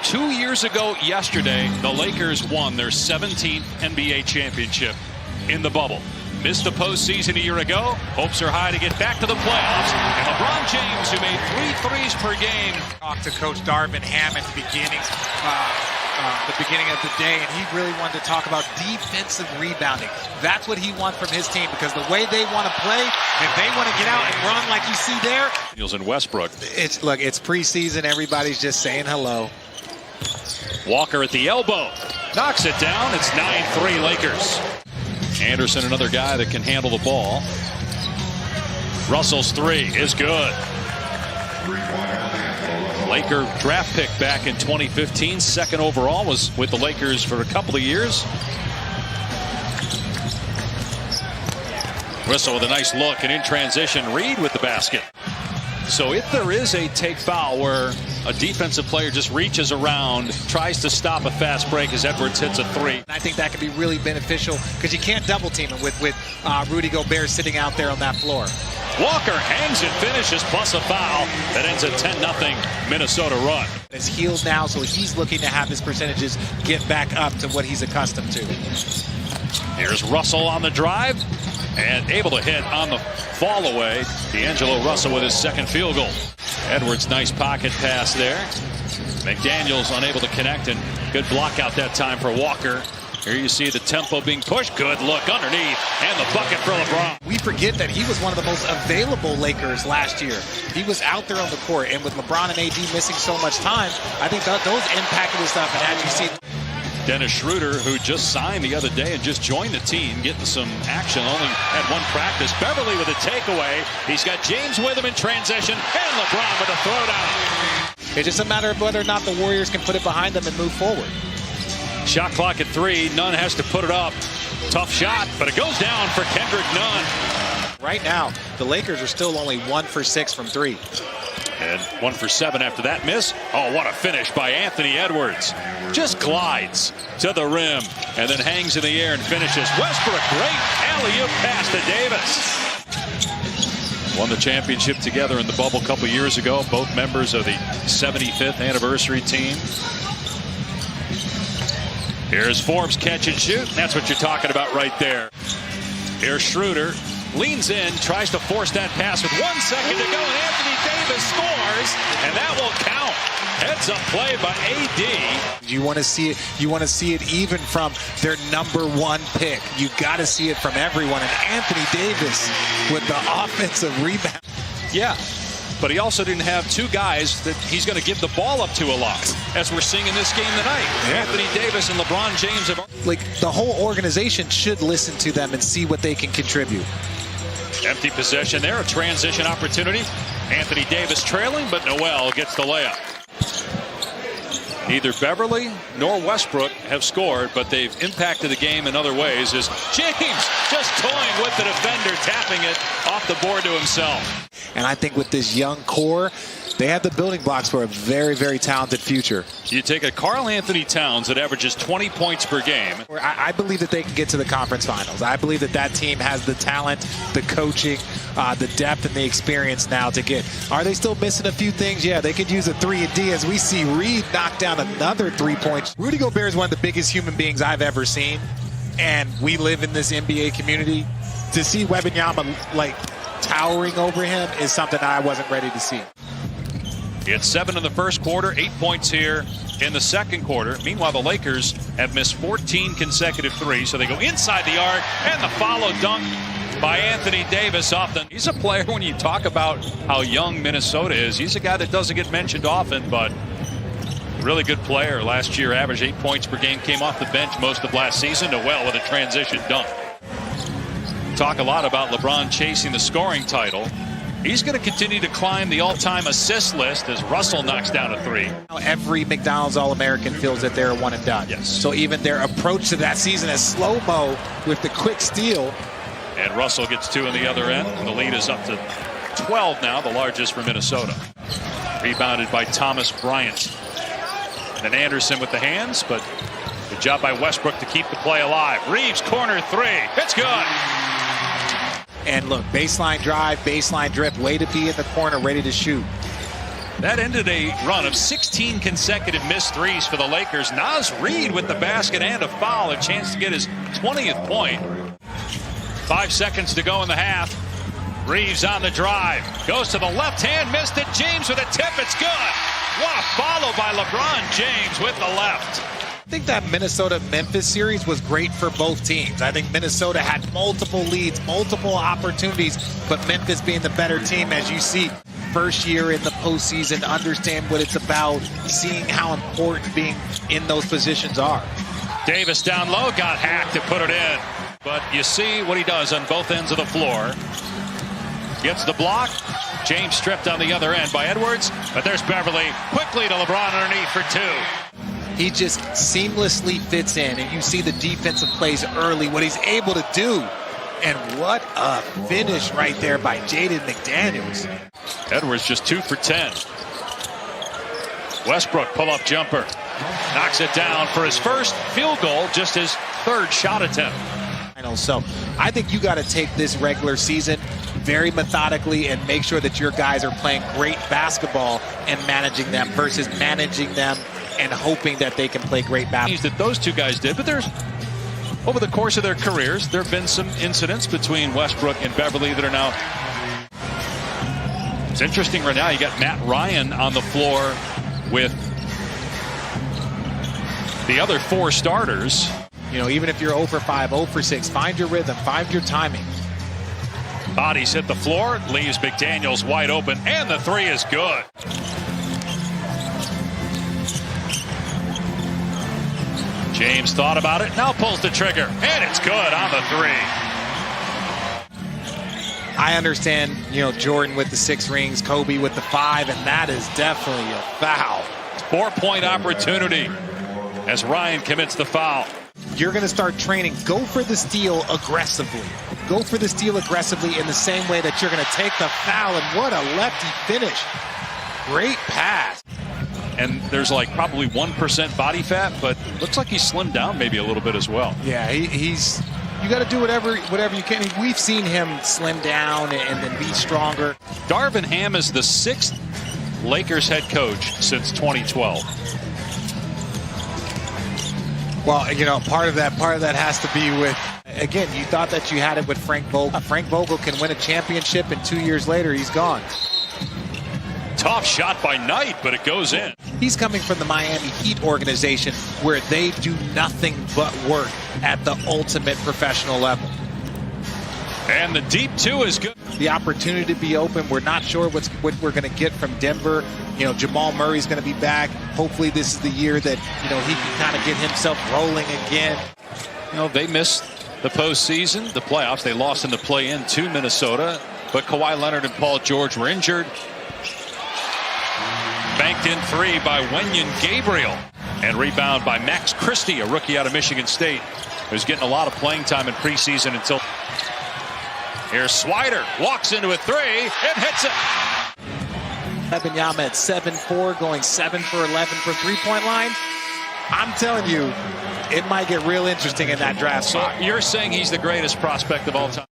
2 years ago yesterday, the Lakers won their 17th NBA championship in the bubble. Missed the postseason a year ago. Hopes are high to get back to the playoffs. And LeBron James, who made 3 threes per game. Talked to Coach Darvin Ham at the beginning of the day, and he really wanted to talk about defensive rebounding. That's what he wants from his team, because the way they want to play, if they want to get out and run like you see there. Daniels and Westbrook. It's preseason. Everybody's just saying hello. Walker at the elbow. Knocks it down. It's 9-3 Lakers. Anderson, another guy that can handle the ball. Russell's 3 is good. Laker draft pick back in 2015. Second overall, was with the Lakers for a couple of years. Russell with a nice look, and in transition, Reed with the basket. So if there is a take foul where a defensive player just reaches around, tries to stop a fast break as Edwards hits a 3. I think that could be really beneficial, because you can't double team him with Rudy Gobert sitting out there on that floor. Walker hangs and finishes, plus a foul that ends a 10-0 Minnesota run. It's healed now, so he's looking to have his percentages get back up to what he's accustomed to. Here's Russell on the drive and able to hit on the fall away. D'Angelo Russell with his second field goal. Edwards, nice pocket pass there. McDaniels unable to connect, and good block out that time for Walker. Here you see the tempo being pushed. Good look underneath, and the bucket for LeBron. We forget that he was one of the most available Lakers last year. He was out there on the court, and with LeBron and AD missing so much time, I think those impacted his stuff. And as you see, Dennis Schroeder, who just signed the other day and just joined the team, getting some action, only had one practice. Beverly with a takeaway. He's got James with him in transition, and LeBron with a throwdown. It's just a matter of whether or not the Warriors can put it behind them and move forward. Shot clock at 3. Nunn has to put it up. Tough shot, but it goes down for Kendrick Nunn. Right now, the Lakers are still only 1 for 6 from 3. And 1 for 7 after that miss. Oh, what a finish by Anthony Edwards. Just glides to the rim and then hangs in the air and finishes. Westbrook, great alley-oop pass to Davis. Won the championship together in the bubble a couple years ago. Both members of the 75th anniversary team. Here's Forbes, catch and shoot. That's what you're talking about right there. Here's Schroeder. Leans in, tries to force that pass with 1 second to go, and Anthony Davis scores, and that will count. Heads up play by AD. You want to see it. You want to see it even from their #1 pick. You got to see it from everyone. And Anthony Davis with the offensive rebound. Yeah, but he also didn't have 2 guys that he's going to give the ball up to a lot, as we're seeing in this game tonight. Yeah. Anthony Davis and LeBron James have. Like, the whole organization should listen to them and see what they can contribute. Empty possession there, a transition opportunity. Anthony Davis trailing, but Noel gets the layup. Neither Beverly nor Westbrook have scored, but they've impacted the game in other ways, as James just toying with the defender, tapping it off the board to himself. And I think with this young core, they have the building blocks for a very, very talented future. You take a Karl Anthony Towns that averages 20 points per game. I believe that they can get to the conference finals. I believe that that team has the talent, the coaching, the depth, and the experience now to get. Are they still missing a few things? Yeah, they could use a 3-and-D, as we see Reed knock down another 3 points. Rudy Gobert is one of the biggest human beings I've ever seen, and we live in this NBA community. To see Wembanyama like towering over him is something I wasn't ready to see. It's 7 in the first quarter, 8 points here in the second quarter. Meanwhile, the Lakers have missed 14 consecutive threes, so they go inside the arc, and the follow dunk by Anthony Davis off the. He's a player, when you talk about how young Minnesota is, he's a guy that doesn't get mentioned often, but a really good player. Last year, averaged 8 points per game, came off the bench most of last season. Noel with a transition dunk. Talk a lot about LeBron chasing the scoring title. He's going to continue to climb the all-time assist list as Russell knocks down a 3. Every McDonald's All-American feels that they're a one and done. Yes. So even their approach to that season is slow-mo with the quick steal. And Russell gets 2 in the other end. And the lead is up to 12 now, the largest for Minnesota. Rebounded by Thomas Bryant. And Anderson with the hands, but good job by Westbrook to keep the play alive. Reeves, corner 3. It's good. And look, baseline drive, baseline drip, way to be in the corner, ready to shoot. That ended a run of 16 consecutive missed threes for the Lakers. Naz Reid with the basket and a foul, a chance to get his 20th point. 5 seconds to go in the half. Reeves on the drive, goes to the left hand, missed it. James with a tip, it's good. What a follow by LeBron James with the left. I think that Minnesota-Memphis series was great for both teams. I think Minnesota had multiple leads, multiple opportunities, but Memphis being the better team, as you see, first year in the postseason, understand what it's about, seeing how important being in those positions are. Davis down low, got hacked to put it in. But you see what he does on both ends of the floor. Gets the block. James stripped on the other end by Edwards. But there's Beverly quickly to LeBron underneath for two. He just seamlessly fits in, and you see the defensive plays early, what he's able to do. And what a finish right there by Jaden McDaniels. Edwards just 2 for 10. Westbrook pull-up jumper. Knocks it down for his first field goal, just his third shot attempt. So I think you got to take this regular season very methodically and make sure that your guys are playing great basketball and managing them versus managing them and hoping that they can play great basketball. That those two guys did, but there's over the course of their careers, there have been some incidents between Westbrook and Beverly that are now. It's interesting right now. You got Matt Ryan on the floor with the other 4 starters. You know, even if you're 0 for 5, 0 for 6, find your rhythm, find your timing. Bodies hit the floor, leaves McDaniels wide open, and the 3 is good. James thought about it, now pulls the trigger, and it's good on the 3. I understand, you know, Jordan with the 6 rings, Kobe with the 5, and that is definitely a foul. 4-point opportunity as Ryan commits the foul. You're going to start training. Go for the steal aggressively. Go for the steal aggressively in the same way that you're going to take the foul. And what a lefty finish. Great pass. And there's like probably 1% body fat, but looks like he's slimmed down maybe a little bit as well. Yeah, he's you got to do whatever you can. We've seen him slim down and then be stronger. Darvin Ham is the 6th Lakers head coach since 2012. Well, you know, part of that has to be with, again, you thought that you had it with Frank Vogel. Frank Vogel can win a championship, and 2 years later, he's gone. Tough shot by Knight, but it goes in. He's coming from the Miami Heat organization where they do nothing but work at the ultimate professional level. And the deep 2 is good. The opportunity to be open. We're not sure what we're going to get from Denver. You know, Jamal Murray's going to be back. Hopefully this is the year that, you know, he can kind of get himself rolling again. You know, they missed the postseason, the playoffs. They lost in the play-in to Minnesota, but Kawhi Leonard and Paul George were injured. Banked in 3 by Wenyen Gabriel. And rebound by Max Christie, a rookie out of Michigan State, who's getting a lot of playing time in preseason until... Here's Swider, walks into a 3 and hits it. Wembanyama at 7-4, going 7 for 11 for three-point line. I'm telling you, it might get real interesting in that draft spot. So you're saying he's the greatest prospect of all time?